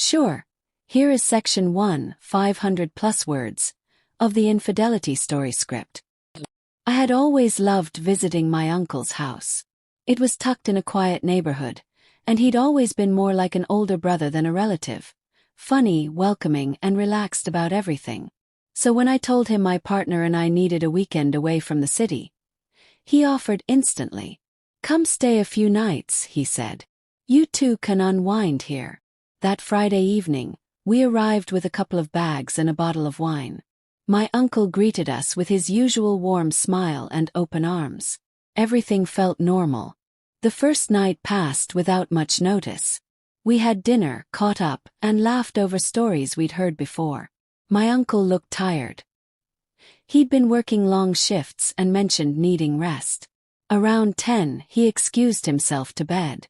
Sure. Here is section 1, 500 plus words, of the Infidelity Story script. I had always loved visiting my uncle's house. It was tucked in a quiet neighborhood, and he'd always been more like an older brother than a relative, funny, welcoming, and relaxed about everything. So when I told him my partner and I needed a weekend away from the city, he offered instantly. Come stay a few nights, he said. You two can unwind here. That Friday evening, we arrived with a couple of bags and a bottle of wine. My uncle greeted us with his usual warm smile and open arms. Everything felt normal. The first night passed without much notice. We had dinner, caught up, and laughed over stories we'd heard before. My uncle looked tired. He'd been working long shifts and mentioned needing rest. Around 10, he excused himself to bed.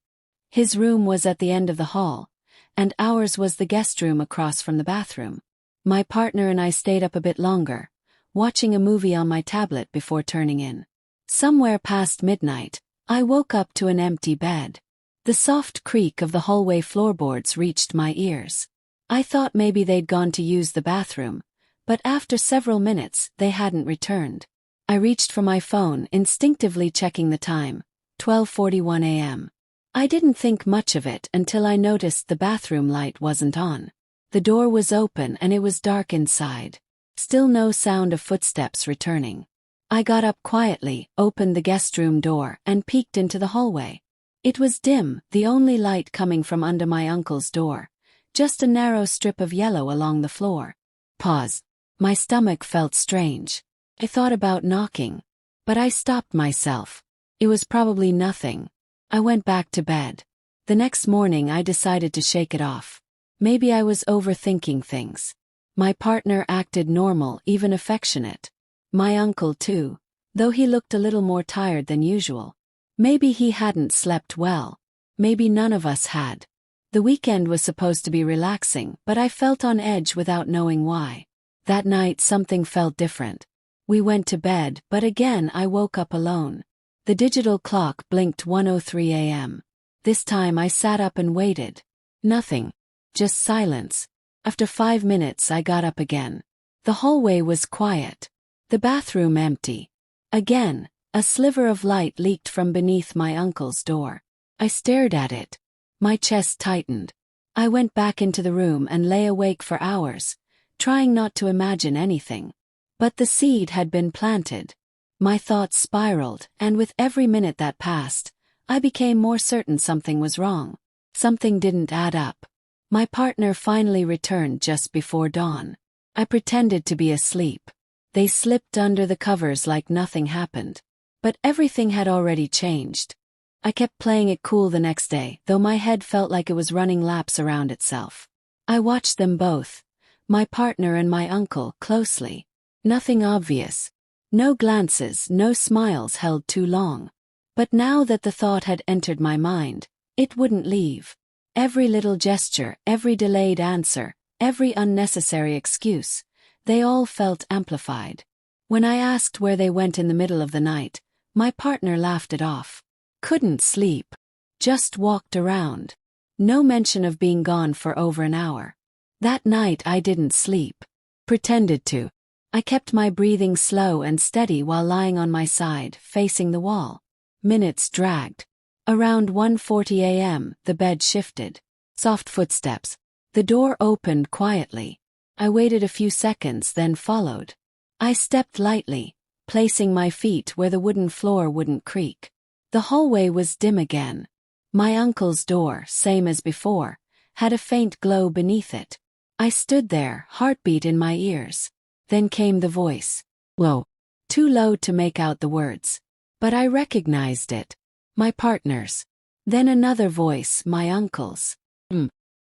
His room was at the end of the hall, and ours was the guest room across from the bathroom. My partner and I stayed up a bit longer, watching a movie on my tablet before turning in. Somewhere past midnight, I woke up to an empty bed. The soft creak of the hallway floorboards reached my ears. I thought maybe they'd gone to use the bathroom, but after several minutes, they hadn't returned. I reached for my phone, instinctively checking the time, 12:41 a.m. I didn't think much of it until I noticed the bathroom light wasn't on. The door was open and it was dark inside. Still no sound of footsteps returning. I got up quietly, opened the guest room door, and peeked into the hallway. It was dim, the only light coming from under my uncle's door. Just a narrow strip of yellow along the floor. Pause. My stomach felt strange. I thought about knocking, but I stopped myself. It was probably nothing. I went back to bed. The next morning I decided to shake it off. Maybe I was overthinking things. My partner acted normal, even affectionate. My uncle too, though he looked a little more tired than usual. Maybe he hadn't slept well. Maybe none of us had. The weekend was supposed to be relaxing, but I felt on edge without knowing why. That night something felt different. We went to bed, but again I woke up alone. The digital clock blinked 1:03 a.m. This time I sat up and waited. Nothing. Just silence. After 5 minutes I got up again. The hallway was quiet. The bathroom empty. Again, a sliver of light leaked from beneath my uncle's door. I stared at it. My chest tightened. I went back into the room and lay awake for hours, trying not to imagine anything. But the seed had been planted. My thoughts spiraled, and with every minute that passed, I became more certain something was wrong. Something didn't add up. My partner finally returned just before dawn. I pretended to be asleep. They slipped under the covers like nothing happened. But everything had already changed. I kept playing it cool the next day, though my head felt like it was running laps around itself. I watched them both, my partner and my uncle, closely. Nothing obvious. No glances, no smiles held too long. But now that the thought had entered my mind, it wouldn't leave. Every little gesture, every delayed answer, every unnecessary excuse, they all felt amplified. When I asked where they went in the middle of the night, my partner laughed it off. Couldn't sleep. Just walked around. No mention of being gone for over an hour. That night I didn't sleep. Pretended to. I kept my breathing slow and steady while lying on my side, facing the wall. Minutes dragged. Around 1:40 a.m., the bed shifted. Soft footsteps. The door opened quietly. I waited a few seconds, then followed. I stepped lightly, placing my feet where the wooden floor wouldn't creak. The hallway was dim again. My uncle's door, same as before, had a faint glow beneath it. I stood there, heartbeat in my ears. Then came the voice. Low. Too low to make out the words. But I recognized it. My partner's. Then another voice, my uncle's.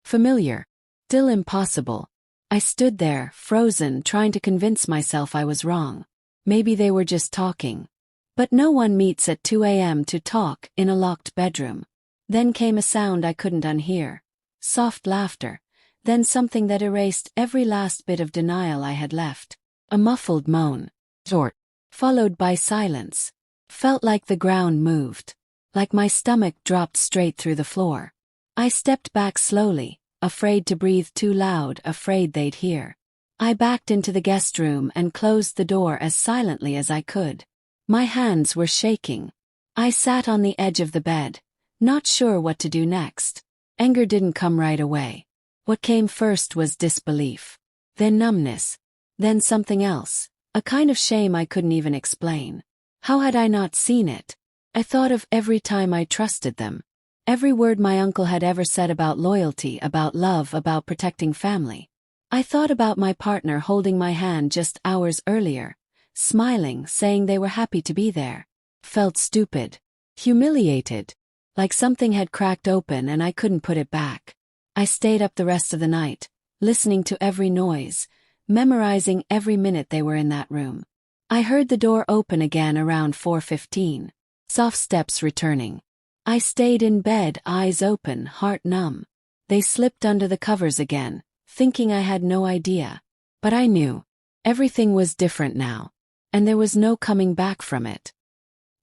Familiar. Still impossible. I stood there, frozen, trying to convince myself I was wrong. Maybe they were just talking. But no one meets at 2 a.m. to talk in a locked bedroom. Then came a sound I couldn't unhear. Soft laughter. Then something that erased every last bit of denial I had left. A muffled moan. Short. Followed by silence. Felt like the ground moved. Like my stomach dropped straight through the floor. I stepped back slowly, afraid to breathe too loud, afraid they'd hear. I backed into the guest room and closed the door as silently as I could. My hands were shaking. I sat on the edge of the bed, not sure what to do next. Anger didn't come right away. What came first was disbelief. Then numbness. Then something else. A kind of shame I couldn't even explain. How had I not seen it? I thought of every time I trusted them. Every word my uncle had ever said about loyalty, about love, about protecting family. I thought about my partner holding my hand just hours earlier, smiling, saying they were happy to be there. Felt stupid. Humiliated. Like something had cracked open and I couldn't put it back. I stayed up the rest of the night, listening to every noise, memorizing every minute they were in that room. I heard the door open again around 4:15. Soft steps returning. I stayed in bed, eyes open, heart numb. They slipped under the covers again, thinking I had no idea. But I knew. Everything was different now. And there was no coming back from it.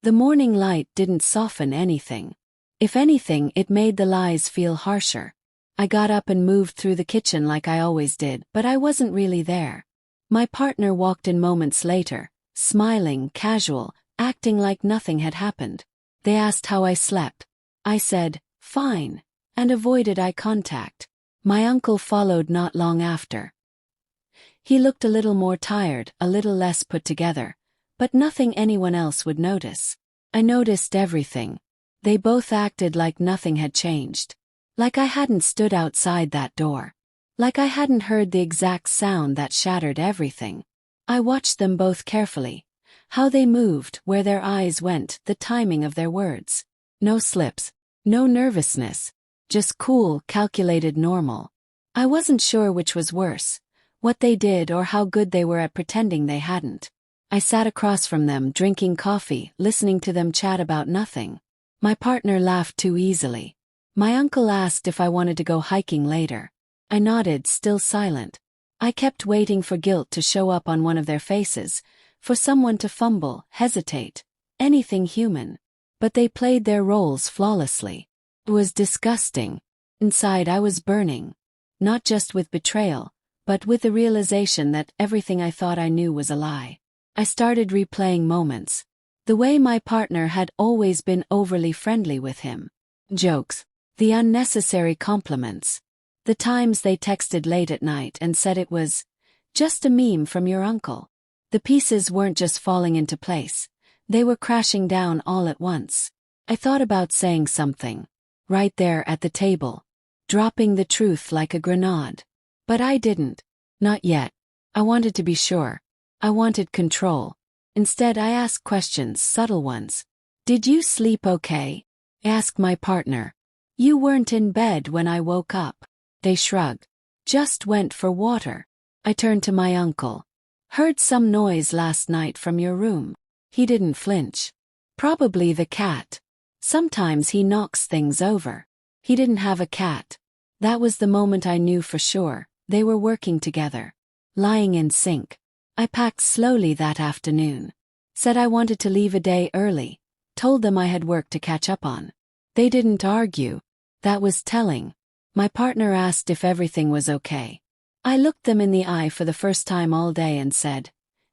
The morning light didn't soften anything. If anything, it made the lies feel harsher. I got up and moved through the kitchen like I always did, but I wasn't really there. My partner walked in moments later, smiling, casual, acting like nothing had happened. They asked how I slept. I said, fine, and avoided eye contact. My uncle followed not long after. He looked a little more tired, a little less put together, but nothing anyone else would notice. I noticed everything. They both acted like nothing had changed. Like I hadn't stood outside that door. Like I hadn't heard the exact sound that shattered everything. I watched them both carefully. How they moved, where their eyes went, the timing of their words. No slips. No nervousness. Just cool, calculated normal. I wasn't sure which was worse, what they did or how good they were at pretending they hadn't. I sat across from them, drinking coffee, listening to them chat about nothing. My partner laughed too easily. My uncle asked if I wanted to go hiking later. I nodded, still silent. I kept waiting for guilt to show up on one of their faces, for someone to fumble, hesitate, anything human. But they played their roles flawlessly. It was disgusting. Inside I was burning. Not just with betrayal, but with the realization that everything I thought I knew was a lie. I started replaying moments. The way my partner had always been overly friendly with him. Jokes. The unnecessary compliments. The times they texted late at night and said it was just a meme from your uncle. The pieces weren't just falling into place. They were crashing down all at once. I thought about saying something. Right there at the table. Dropping the truth like a grenade. But I didn't. Not yet. I wanted to be sure. I wanted control. Instead I asked questions, subtle ones. Did you sleep okay? I asked my partner. You weren't in bed when I woke up. They shrugged. Just went for water. I turned to my uncle. Heard some noise last night from your room. He didn't flinch. Probably the cat. Sometimes he knocks things over. He didn't have a cat. That was the moment I knew for sure. They were working together. Lying in sync. I packed slowly that afternoon. Said I wanted to leave a day early. Told them I had work to catch up on. They didn't argue. That was telling. My partner asked if everything was okay. I looked them in the eye for the first time all day and said,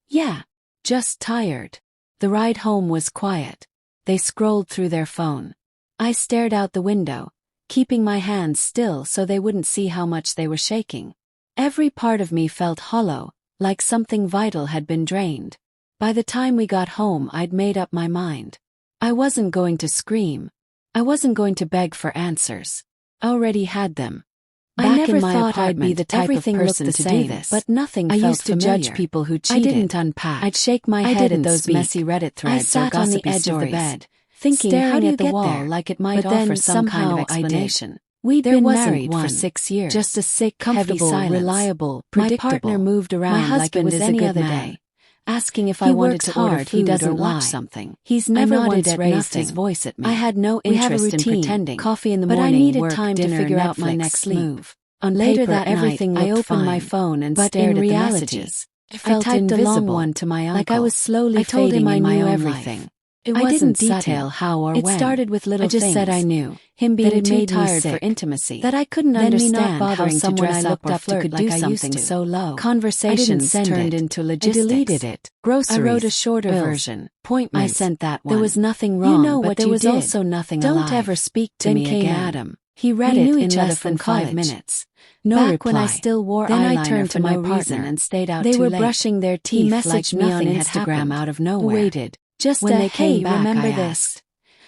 yeah, just tired. The ride home was quiet. They scrolled through their phone. I stared out the window, keeping my hands still so they wouldn't see how much they were shaking. Every part of me felt hollow, like something vital had been drained. By the time we got home, I'd made up my mind. I wasn't going to scream. I wasn't going to beg for answers. I already had them. I never thought I'd be the type of person to do this, but nothing felt familiar. I used to judge people who cheated. I didn't unpack. I'd shake my head at those messy Reddit threads or gossipy stories. I sat on the edge of the bed, thinking staring at the wall like it might offer some kind of explanation. We'd been married for 6 years. Just a sick, comfortable, reliable, predictable. My partner moved around like it was any other day, asking if I wanted to order food or watch something. He's never once raised his voice at me. I had no interest in pretending. Coffee in the morning, but I needed time to figure out my next move. Later that night, I opened my phone and stared at the messages. I typed a long one to my uncle. Like I was slowly fading in my own life. It I wasn't didn't sudden. detail how or It when. started with little I just things. said I knew Him being that it too made me tired sick, for intimacy. that I couldn't Then me understand not bothering how someone to dress I up looked or up to flirt could like do I used something to. so low. Conversations send turned it. into I logistics. deleted it. Groceries. I wrote a shorter bills, version. appointments. I sent that one. There was nothing wrong, You know but what there you was did. also nothing Don't alive. ever speak to Then me came again. Adam. He read We it knew in each less other than from 5 college. minutes. No Back reply. when I still wore Then eyeliner I turned for to my no partner reason. and stayed out They too were late. brushing their He teeth messaged like me on nothing had Instagram happened. out of nowhere. Waited. Just When a, they came "Hey, back, remember I this? asked,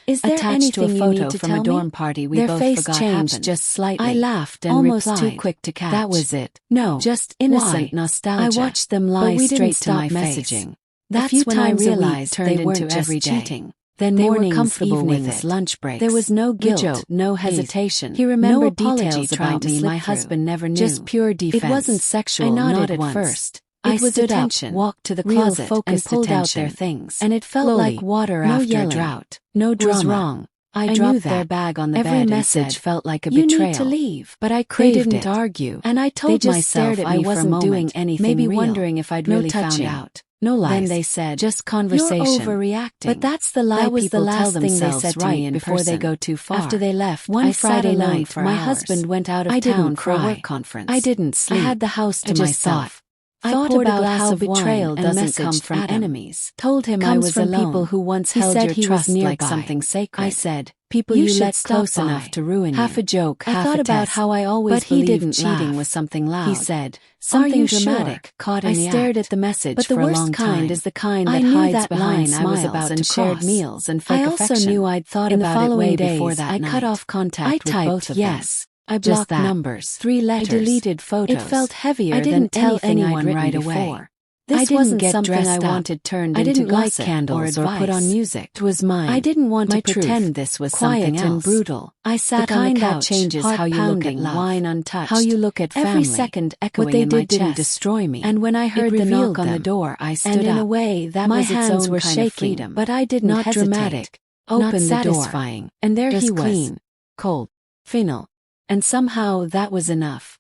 Is there attached anything to a you photo need to from tell a dorm me?" party we Their both face forgot changed happened. just slightly. I laughed and almost replied, too quick to catch. "That was it. No, Just innocent why?" nostalgia. I watched them lie but we straight didn't to stop my messaging. face. That's A few when I times a week realized turned they into weren't just every day. cheating. Then They were mornings, comfortable with evenings, it. lunch breaks. There was no We guilt, joked, no teased. hesitation. He remembered no details apology about trying to me slip my through. husband never knew. Just pure defense. It wasn't sexual, I nodded not at once. first. I It was stood up, attention, walked to the real closet, and focused pulled out their attention. things. And it felt Slowly, like water no after yelling, drought. no It was drama. wrong. I dropped knew their that. bag on the Every bed and message said, felt like a "You betrayal. need to leave." But I They craved didn't it. argue. And I told They just myself stared at I me for a wasn't moment, doing anything maybe real. wondering if I'd No really touching. found out. No lies. Then they said, Just "You're conversation. overreacting." But that's the lie That was people the tell last thing they themselves said to right me in before they person. go too far. After they left, One I sat Friday alone night, for my hours. husband went out of I town didn't for a cry. work conference. I didn't sleep. I had the house to I just myself. I Thought poured a about glass how of wine betrayal and doesn't messaged come from Adam. enemies. Told him I Comes was from alone. people who once He held said your he was trust nearby. like something sacred. I said, "People You you should let stop close by. enough to ruin you." Half a joke, I half thought a about test. how I always But he believed didn't cheating laugh. was something loud. He said, Something "Are you dramatic, sure?" caught in I the stared act. at the message But the for a worst long kind time. is the kind I that knew hides that behind line I was smiles about and to shared cross. meals and fake I also affection. knew I'd thought In the about it following way days, before that I night. cut off contact I with typed both of them. yes. I Just blocked that. numbers, 3 letters. I deleted photos. It felt heavier I didn't than tell anything anyone I'd written right before. away. This I didn't wasn't get something dressed I up. wanted turned I into didn't like gossip candles or or put on advice. music. It was mine. I didn't want My to pretend truth. this was Quiet something and else. brutal. I sat The on the kind that couch, changes heart how you look at pounding, love, wine untouched, how you look at every family. second echoing What they in my did didn't chest. destroy me. And when I heard the revealed knock on the them. door, I stood And in up. a way, that My was its hands own were kind shaking, of freedom. but I didn't Not hesitate. dramatic, Opened not the door. satisfying. And there Just he was, clean, cold, final. And somehow that was enough.